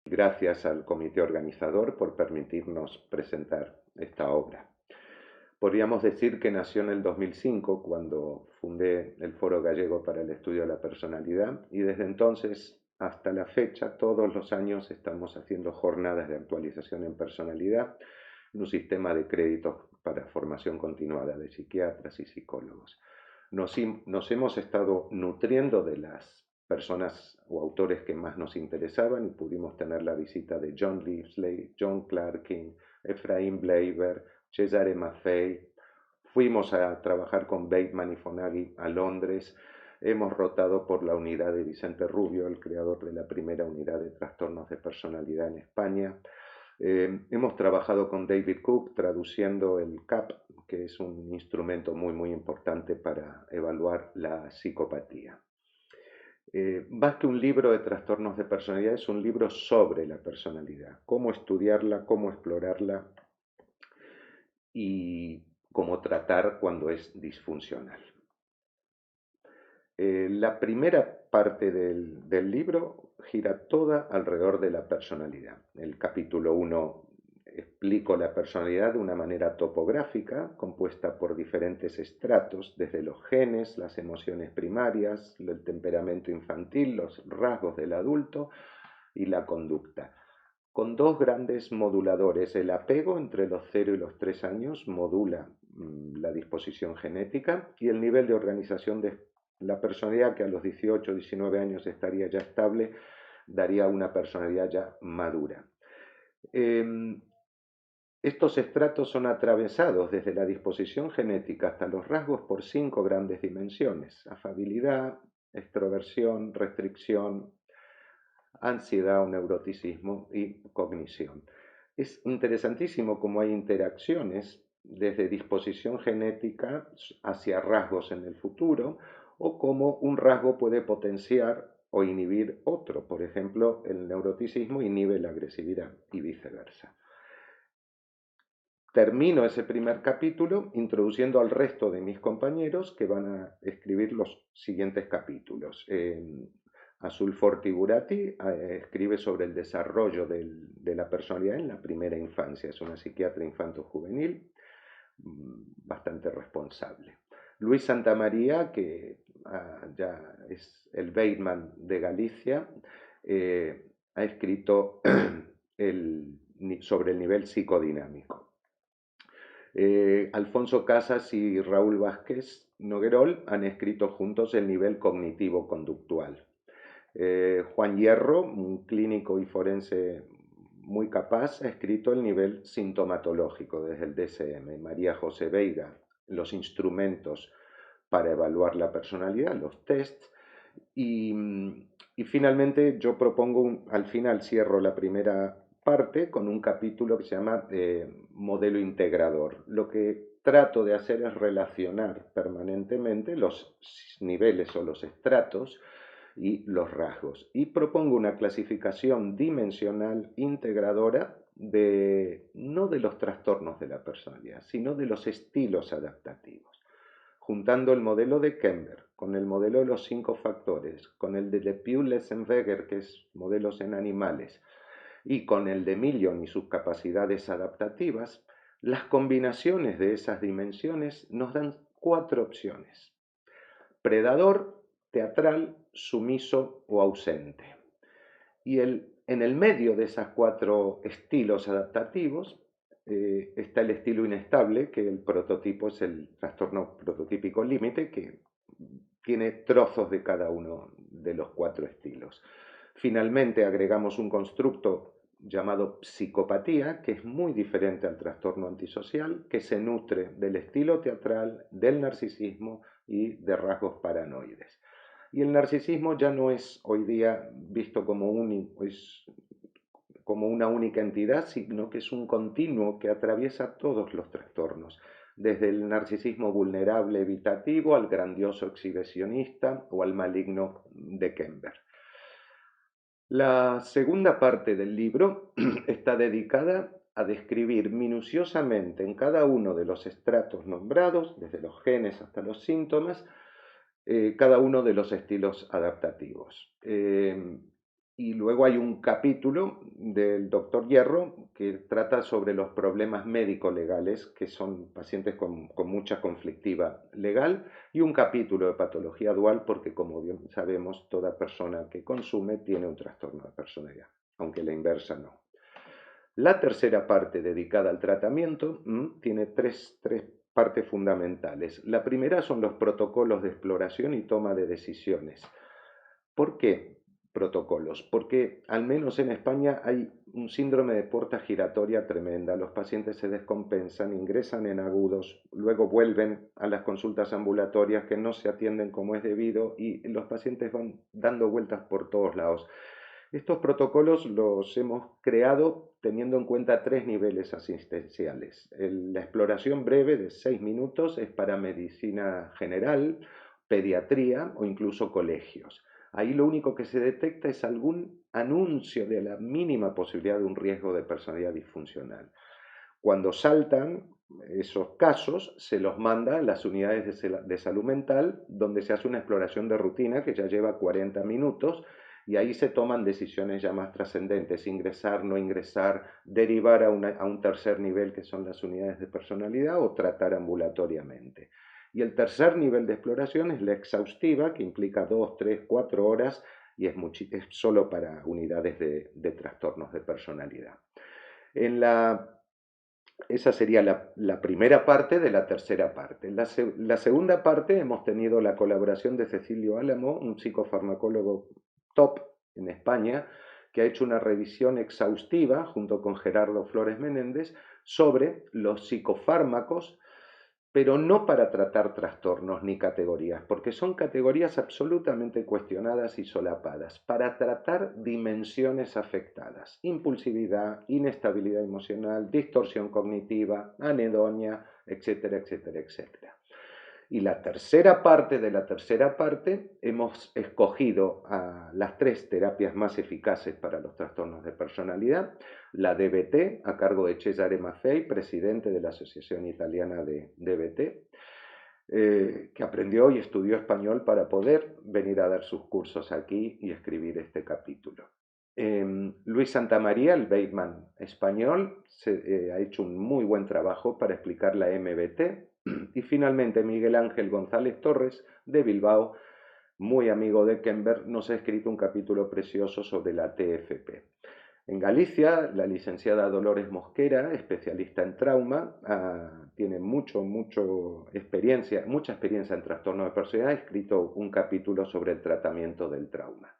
Gracias al comité organizador por permitirnos presentar esta obra. Podríamos decir que nació en el 2005, cuando fundé el Foro Gallego para el Estudio de la Personalidad, y desde entonces hasta la fecha, todos los años estamos haciendo jornadas de actualización en personalidad en un sistema de créditos para formación continuada de psiquiatras y psicólogos. Nos hemos estado nutriendo de las personas o autores que más nos interesaban y pudimos tener la visita de John Leavesley, John Clarkin, Ephraim Bleiber, Cesare Maffei. Fuimos a trabajar con Bateman y Fonagy a Londres. Hemos rotado por la unidad de Vicente Rubio, el creador de la primera unidad de trastornos de personalidad en España. Hemos trabajado con David Cook traduciendo el CAP, que es un instrumento muy importante para evaluar la psicopatía. Más que un libro de trastornos de personalidad, es un libro sobre la personalidad, cómo estudiarla, cómo explorarla y cómo tratar cuando es disfuncional. La primera parte del libro gira toda alrededor de la personalidad. El capítulo 1 explico la personalidad de una manera topográfica, compuesta por diferentes estratos, desde los genes, las emociones primarias, el temperamento infantil, los rasgos del adulto y la conducta. Con dos grandes moduladores. El apego entre los 0 y los 3 años modula la disposición genética, y el nivel de organización de la personalidad, que a los 18 o 19 años estaría ya estable, daría una personalidad ya madura. Estos estratos son atravesados desde la disposición genética hasta los rasgos por 5 grandes dimensiones: afabilidad, extroversión, restricción, ansiedad o neuroticismo y cognición. Es interesantísimo cómo hay interacciones desde disposición genética hacia rasgos en el futuro, o cómo un rasgo puede potenciar o inhibir otro. Por ejemplo, el neuroticismo inhibe la agresividad y viceversa. Termino ese primer capítulo introduciendo al resto de mis compañeros que van a escribir los siguientes capítulos. Azul Fortiburati escribe sobre el desarrollo de la personalidad en la primera infancia. Es una psiquiatra infanto-juvenil bastante responsable. Luis Santamaría, que ya es el Bateman de Galicia, ha escrito sobre el nivel psicodinámico. Alfonso Casas y Raúl Vázquez Noguerol han escrito juntos el nivel cognitivo-conductual. Juan Hierro, un clínico y forense muy capaz, ha escrito el nivel sintomatológico desde el DSM. María José Veiga, los instrumentos para evaluar la personalidad, los tests. Y finalmente yo propongo, al final cierro la primera parte con un capítulo que se llama modelo integrador. Lo que trato de hacer es relacionar permanentemente los niveles o los estratos y los rasgos. Y propongo una clasificación dimensional integradora no de los trastornos de la personalidad, sino de los estilos adaptativos, juntando el modelo de Kember con el modelo de los 5 factores, con el de Lepieux-Lessenweger, que es modelos en animales, y con el de Million y sus capacidades adaptativas. Las combinaciones de esas dimensiones nos dan 4 opciones: predador, teatral, sumiso o ausente. Y en el medio de esas 4 estilos adaptativos está el estilo inestable, que el prototipo es el trastorno prototípico límite, que tiene trozos de cada uno de los 4 estilos. Finalmente agregamos un constructo llamado psicopatía, que es muy diferente al trastorno antisocial, que se nutre del estilo teatral, del narcisismo y de rasgos paranoides. Y el narcisismo ya no es hoy día visto como una única entidad, sino que es un continuo que atraviesa todos los trastornos, desde el narcisismo vulnerable evitativo al grandioso exhibicionista o al maligno de Kember. La segunda parte del libro está dedicada a describir minuciosamente en cada uno de los estratos nombrados, desde los genes hasta los síntomas, cada uno de los estilos adaptativos. Y luego hay un capítulo del doctor Hierro que trata sobre los problemas médico-legales, que son pacientes con mucha conflictiva legal, y un capítulo de patología dual, porque como bien sabemos, toda persona que consume tiene un trastorno de personalidad, aunque la inversa no. La tercera parte dedicada al tratamiento tiene tres partes fundamentales. La primera son los protocolos de exploración y toma de decisiones. ¿Por qué protocolos? Porque al menos en España hay un síndrome de puerta giratoria tremenda. Los pacientes se descompensan, ingresan en agudos, luego vuelven a las consultas ambulatorias que no se atienden como es debido y los pacientes van dando vueltas por todos lados. Estos protocolos los hemos creado teniendo en cuenta tres niveles asistenciales. La exploración breve de 6 minutos es para medicina general, pediatría o incluso colegios. Ahí lo único que se detecta es algún anuncio de la mínima posibilidad de un riesgo de personalidad disfuncional. Cuando saltan esos casos, se los manda a las unidades de salud mental, donde se hace una exploración de rutina que ya lleva 40 minutos, y ahí se toman decisiones ya más trascendentes, ingresar, no ingresar, derivar a un tercer nivel que son las unidades de personalidad o tratar ambulatoriamente. Y el tercer nivel de exploración es la exhaustiva, que implica 2, 3, 4 horas y es solo para unidades de trastornos de personalidad. Esa sería la primera parte de la tercera parte. La segunda parte hemos tenido la colaboración de Cecilio Álamo, un psicofarmacólogo top en España, que ha hecho una revisión exhaustiva junto con Gerardo Flores Menéndez sobre los psicofármacos, pero no para tratar trastornos ni categorías, porque son categorías absolutamente cuestionadas y solapadas, para tratar dimensiones afectadas: impulsividad, inestabilidad emocional, distorsión cognitiva, anedonia, etcétera, etcétera, etcétera. Y la tercera parte de la tercera parte hemos escogido a las tres terapias más eficaces para los trastornos de personalidad: la DBT, a cargo de Cesare Maffei, presidente de la Asociación Italiana de DBT, que aprendió y estudió español para poder venir a dar sus cursos aquí y escribir este capítulo. Luis Santamaría, el Bateman español, ha hecho un muy buen trabajo para explicar la MBT. Y finalmente Miguel Ángel González Torres, de Bilbao, muy amigo de Kember, nos ha escrito un capítulo precioso sobre la TFP. En Galicia, la licenciada Dolores Mosquera, especialista en trauma, tiene mucha experiencia en trastorno de personalidad, ha escrito un capítulo sobre el tratamiento del trauma.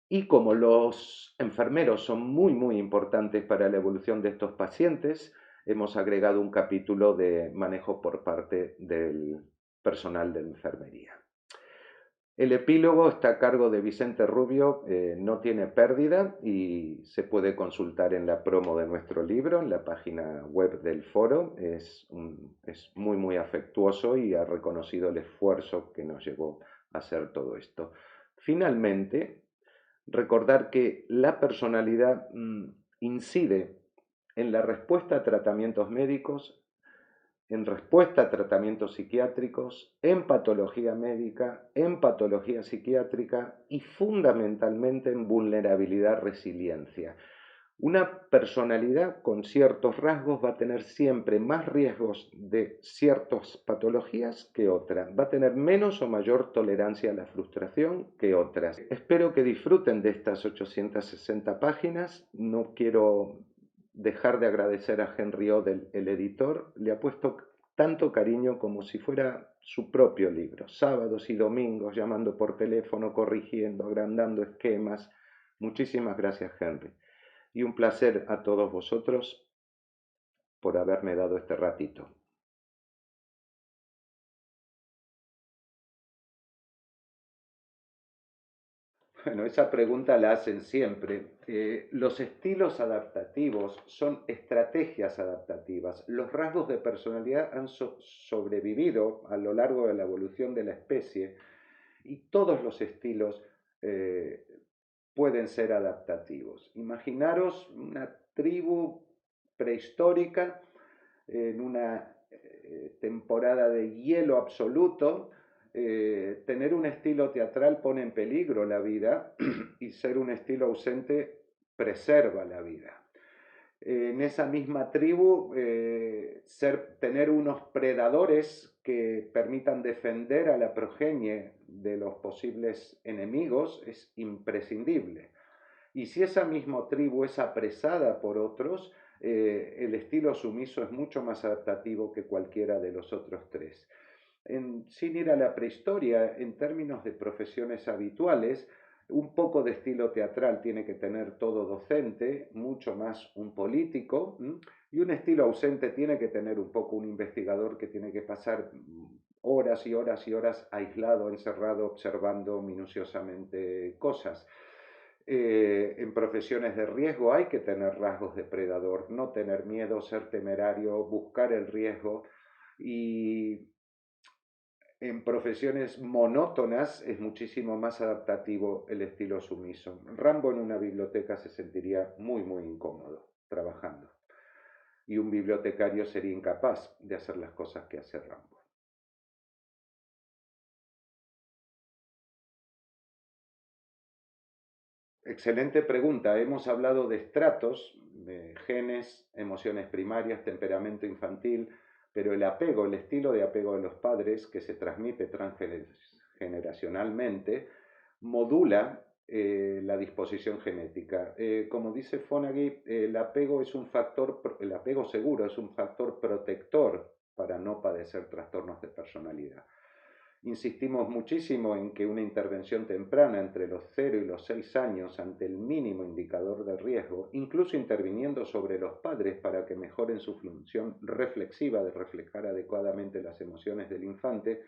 Y como los enfermeros son muy importantes para la evolución de estos pacientes, hemos agregado un capítulo de manejo por parte del personal de enfermería. El epílogo está a cargo de Vicente Rubio, no tiene pérdida, y se puede consultar en la promo de nuestro libro, en la página web del foro. Es muy afectuoso y ha reconocido el esfuerzo que nos llevó a hacer todo esto. Finalmente, recordar que la personalidad incide en la respuesta a tratamientos médicos, en respuesta a tratamientos psiquiátricos, en patología médica, en patología psiquiátrica y fundamentalmente en vulnerabilidad-resiliencia. Una personalidad con ciertos rasgos va a tener siempre más riesgos de ciertas patologías que otra, va a tener menos o mayor tolerancia a la frustración que otras. Espero que disfruten de estas 860 páginas. No quiero dejar de agradecer a Henry Odell, el editor. Le ha puesto tanto cariño como si fuera su propio libro, sábados y domingos, llamando por teléfono, corrigiendo, agrandando esquemas. Muchísimas gracias, Henry. Y un placer a todos vosotros por haberme dado este ratito. Bueno, esa pregunta la hacen siempre. Los estilos adaptativos son estrategias adaptativas. Los rasgos de personalidad han sobrevivido a lo largo de la evolución de la especie, y todos los estilos pueden ser adaptativos. Imaginaros una tribu prehistórica en una temporada de hielo absoluto, tener un estilo teatral pone en peligro la vida y ser un estilo ausente preserva la vida. En esa misma tribu, tener unos predadores que permitan defender a la progenie de los posibles enemigos es imprescindible. Y si esa misma tribu es apresada por otros, el estilo sumiso es mucho más adaptativo que cualquiera de los otros tres. Sin ir a la prehistoria, en términos de profesiones habituales, un poco de estilo teatral tiene que tener todo docente, mucho más un político, y un estilo ausente tiene que tener un poco un investigador que tiene que pasar horas y horas y horas aislado, encerrado, observando minuciosamente cosas. En profesiones de riesgo hay que tener rasgos de predador, no tener miedo, ser temerario, buscar el riesgo. Y en profesiones monótonas es muchísimo más adaptativo el estilo sumiso. Rambo en una biblioteca se sentiría muy, muy incómodo trabajando. Y un bibliotecario sería incapaz de hacer las cosas que hace Rambo. Excelente pregunta. Hemos hablado de estratos, de genes, emociones primarias, temperamento infantil, pero el apego, el estilo de apego de los padres que se transmite transgeneracionalmente, modula la disposición genética. Como dice Fonagy, el apego seguro es un factor protector para no padecer trastornos de personalidad. Insistimos muchísimo en que una intervención temprana entre los 0 y los 6 años ante el mínimo indicador de riesgo, incluso interviniendo sobre los padres para que mejoren su función reflexiva de reflejar adecuadamente las emociones del infante,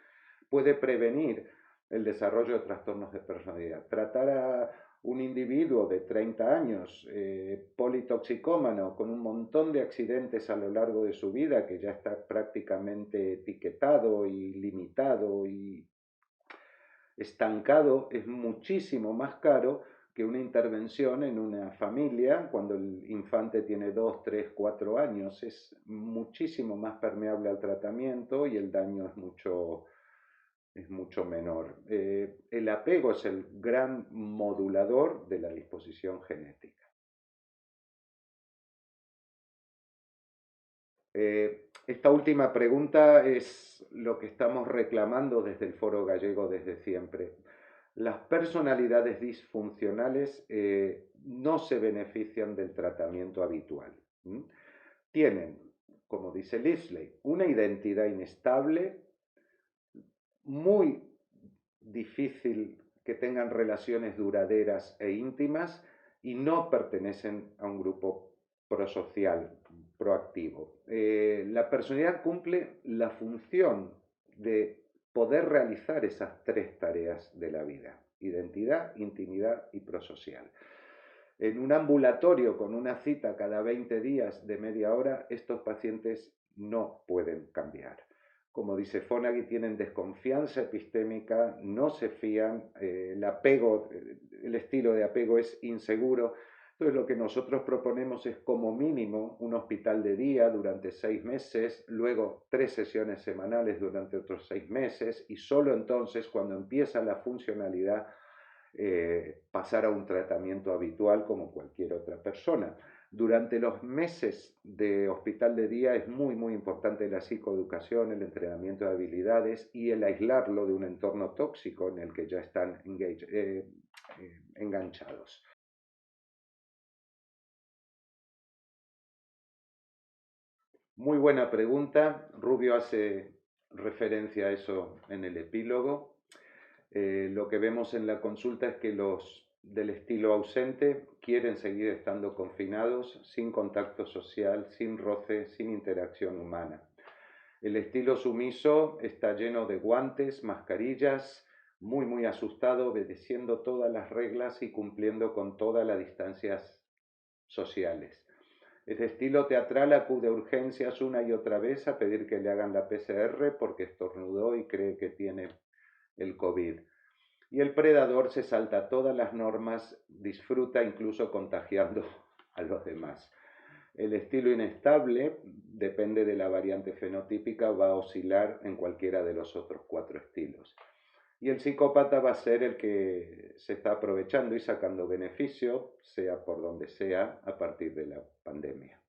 puede prevenir el desarrollo de trastornos de personalidad. Tratar a un individuo de 30 años, politoxicómano, con un montón de accidentes a lo largo de su vida, que ya está prácticamente etiquetado y limitado y estancado, es muchísimo más caro que una intervención en una familia cuando el infante tiene 2, 3, 4 años. Es muchísimo más permeable al tratamiento y el daño es mucho menor. El apego es el gran modulador de la disposición genética. Esta última pregunta es lo que estamos reclamando desde el Foro Gallego desde siempre. Las personalidades disfuncionales no se benefician del tratamiento habitual. Tienen, como dice Lisley, una identidad inestable, muy difícil que tengan relaciones duraderas e íntimas y no pertenecen a un grupo prosocial, proactivo. La personalidad cumple la función de poder realizar esas tres tareas de la vida: identidad, intimidad y prosocial. En un ambulatorio con una cita cada 20 días de media hora, estos pacientes no pueden cambiar. Como dice Fonagy, tienen desconfianza epistémica, no se fían, el estilo de apego es inseguro. Entonces lo que nosotros proponemos es como mínimo un hospital de día durante 6 meses, luego 3 sesiones semanales durante otros 6 meses y solo entonces, cuando empieza la funcionalidad, pasar a un tratamiento habitual como cualquier otra persona. Durante los meses de hospital de día es muy, muy importante la psicoeducación, el entrenamiento de habilidades y el aislarlo de un entorno tóxico en el que ya están enganchados. Muy buena pregunta. Rubio hace referencia a eso en el epílogo. Lo que vemos en la consulta es que los del estilo ausente quieren seguir estando confinados, sin contacto social, sin roce, sin interacción humana. El estilo sumiso está lleno de guantes, mascarillas, muy, muy asustado, obedeciendo todas las reglas y cumpliendo con todas las distancias sociales. El estilo teatral acude a urgencias una y otra vez a pedir que le hagan la PCR porque estornudó y cree que tiene el COVID. Y el predador se salta todas las normas, disfruta incluso contagiando a los demás. El estilo inestable, depende de la variante fenotípica, va a oscilar en cualquiera de los otros 4 estilos. Y el psicópata va a ser el que se está aprovechando y sacando beneficio, sea por donde sea, a partir de la pandemia.